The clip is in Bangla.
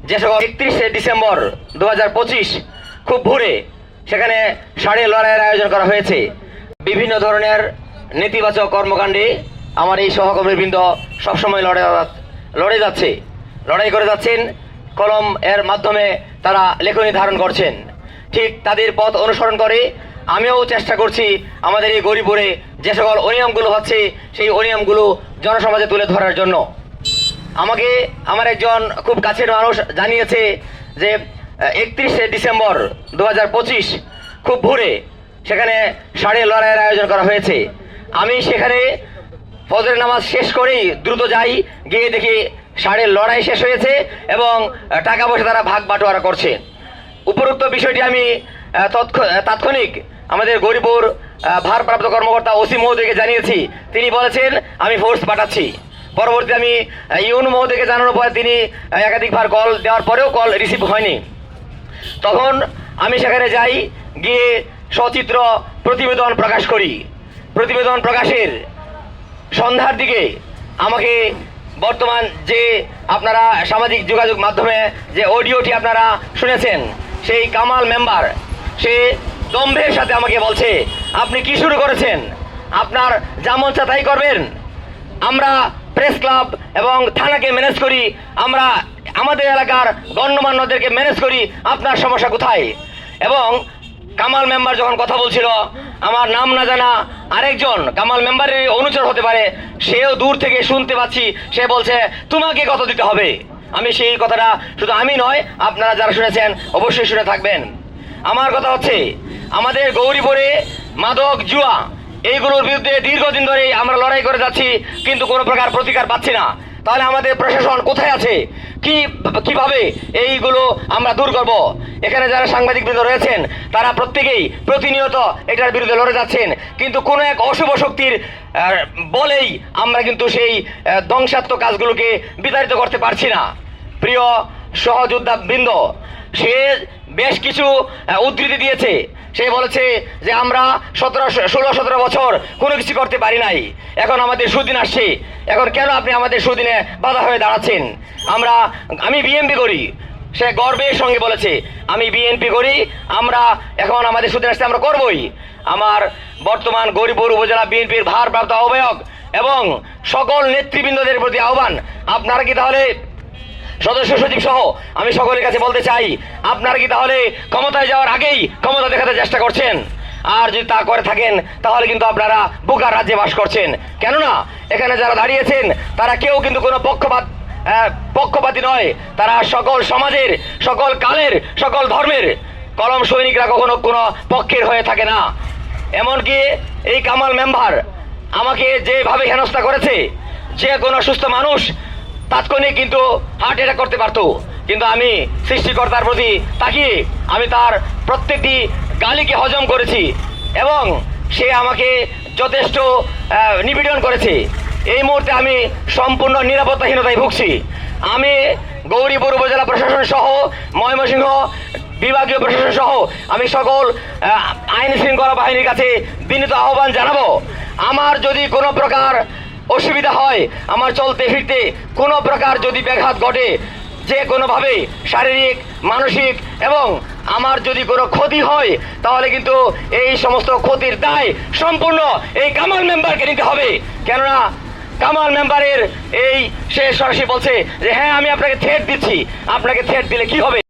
যে সকল 31শে ডিসেম্বর 2025 খুব ভোরে সেখানে ষাঁড়ে লড়াইয়ের আয়োজন করা হয়েছে। বিভিন্ন ধরনের নেতিবাচক কর্মকাণ্ডে আমার এই সহকর্মীবৃন্দ সবসময় লড়াই করে যাচ্ছেন। কলম এর মাধ্যমে তারা লেখনী ধারণ করছেন। ঠিক তাদের পথ অনুসরণ করে আমিও চেষ্টা করছি আমাদের এই গরিপুরে যে সকল অনিয়মগুলো হচ্ছে সেই অনিয়মগুলো জনসমাজে তুলে ধরার জন্য। আমাকে আমার একজন খুব কাছের মানুষ জানিয়েছে যে 31শে ডিসেম্বর 2025 খুব ভোরে সেখানে ষাঁড়ে লড়াইয়ের আয়োজন করা হয়েছে। আমি সেখানে ফজরের নামাজ শেষ করেই দ্রুত যাই, গিয়ে দেখি ষাঁড়ের লড়াই শেষ হয়েছে এবং টাকা পয়সা তারা ভাগ বাটোয়ারা করছে। উপরোক্ত বিষয়টি আমি তাৎক্ষণিক আমাদের গরিপুর ভারপ্রাপ্ত কর্মকর্তা ওসি মহোদয়কে জানিয়েছি। তিনি বলেছেন আমি ফোর্স পাঠাচ্ছি। পরবর্তী আমি ইউনো মহোদয়কে জানানোর পরে তিনি একাধিকবার কল দেওয়ার পরেও কল রিসিভ হয়নি। তখন আমি সেখানে যাই, গিয়ে সচিত্র প্রতিবেদন প্রকাশ করি। প্রতিবেদন প্রকাশের সন্ধ্যার দিকে আমাকে বর্তমান যে আপনারা সামাজিক যোগাযোগ মাধ্যমে যে অডিওটি আপনারা শুনেছেন, সেই কামাল মেম্বার সে দম্ভের সাথে আমাকে বলছে আপনি কি শুরু করেছেন, আপনার যেমন চা তাই করবেন, আমরা প্রেস ক্লাব এবং থানাকে ম্যানেজ করি, আমরা আমাদের এলাকার গণ্যমান্যদেরকে ম্যানেজ করি, আপনার সমস্যা কোথায়? এবং কামাল মেম্বার যখন কথা বলছিল, আমার নাম না জানা আরেকজন কামাল মেম্বারের অনুচর হতে পারে, সেও দূর থেকে শুনতে পাচ্ছি, সে বলছে তোমাকে কত দিতে হবে। আমি সেই কথাটা শুধু আমি নয়, আপনারা যারা শুনেছেন অবশ্যই শুনে থাকবেন। আমার কথা হচ্ছে আমাদের গৌরীপুরে মাদক জুয়া এইগুলোর বিরুদ্ধে দীর্ঘদিন ধরেই আমরা লড়াই করে যাচ্ছি, কিন্তু কোনো প্রকার প্রতিকার পাচ্ছি না। তাহলে আমাদের প্রশাসন কোথায় আছে? কিভাবে এইগুলো আমরা দূর করব? এখানে যারা সাংবাদিকবৃন্দ রয়েছেন তারা প্রত্যেকেই প্রতিনিয়ত এটার বিরুদ্ধে লড়ে যাচ্ছেন, কিন্তু কোনো এক অশুভ শক্তির বলেই আমরা কিন্তু সেই ধ্বংসাত্মক কাজগুলোকে বিতাড়িত করতে পারছি না। প্রিয় সহযোদ্ধা বৃন্দ, সে বেশ কিছু উদ্ধৃতি দিয়েছে। সে বলেছে যে আমরা 16-17 বছর কোনো কিছু করতে পারি নাই, এখন আমাদের সুদিন আসছে, এখন কেন আপনি আমাদের সুদিনে বাধা হয়ে দাঁড়াচ্ছেন? আমি বিএনপি করি, সে গর্বের সঙ্গে বলেছে আমি বিএনপি করি, আমরা এখন আমাদের সুদিন আসছে, আমরা করবই। আমার বর্তমান গরিপুর উপজেলা বিএনপির ভারপ্রাপ্ত আহ্বায়ক এবং সকল নেতৃবৃন্দদের প্রতি আহ্বান, আপনারা কি তাহলে সদস্য সচিব সহ আমি সকলের কাছে বলতে চাই, আপনারা কি তাহলে ক্ষমতায় যাওয়ার আগেই ক্ষমতা দেখাতে চেষ্টা করছেন? আর যদি তা করে থাকেন তাহলে কিন্তু আপনারা বোকার রাজ্যে বাস করছেন। কেননা এখানে যারা দাঁড়িয়েছেন তারা কেউ কিন্তু কোনো পক্ষপাতী নয়, তারা সকল সমাজের, সকল কালের, সকল ধর্মের। কলম সৈনিকরা কখনো কোনো পক্ষের হয়ে থাকে না। এমনকি এই কামাল মেম্বার আমাকে যেভাবে হেনস্থা করেছে, যে কোনো সুস্থ মানুষ তাৎক্ষণিক কিন্তু হার্ট অ্যাটাক করতে পারতো, কিন্তু আমি সৃষ্টিকর্তার প্রতি তাকিয়ে আমি তার প্রত্যেকটি গালিকে হজম করেছি এবং সে আমাকে যথেষ্ট নিপীড়ন করেছে। এই মুহূর্তে আমি সম্পূর্ণ নিরাপত্তাহীনতায় ভুগছি। আমি গৌরীপুর উপজেলা প্রশাসন সহ ময়মনসিংহ বিভাগীয় প্রশাসন সহ আমি সকল আইন শৃঙ্খলা বাহিনীর কাছে বিনীত আহ্বান জানাবো, আমার যদি কোনো প্রকার অসুবিধা হয়, আমার চলতে ফিরতে কোনো প্রকার যদি ব্যাঘাত ঘটে, যে কোনোভাবে শারীরিক, মানসিক এবং আমার যদি কোনো ক্ষতি হয়, তাহলে কিন্তু এই সমস্ত ক্ষতির দায় সম্পূর্ণ এই কামাল মেম্বারকে নিতে হবে। কেননা কামাল মেম্বারের সে সরাসরি বলছে যে হ্যাঁ আমি আপনাকে থ্রেট দিচ্ছি, আপনাকে থ্রেট দিলে কি হবে?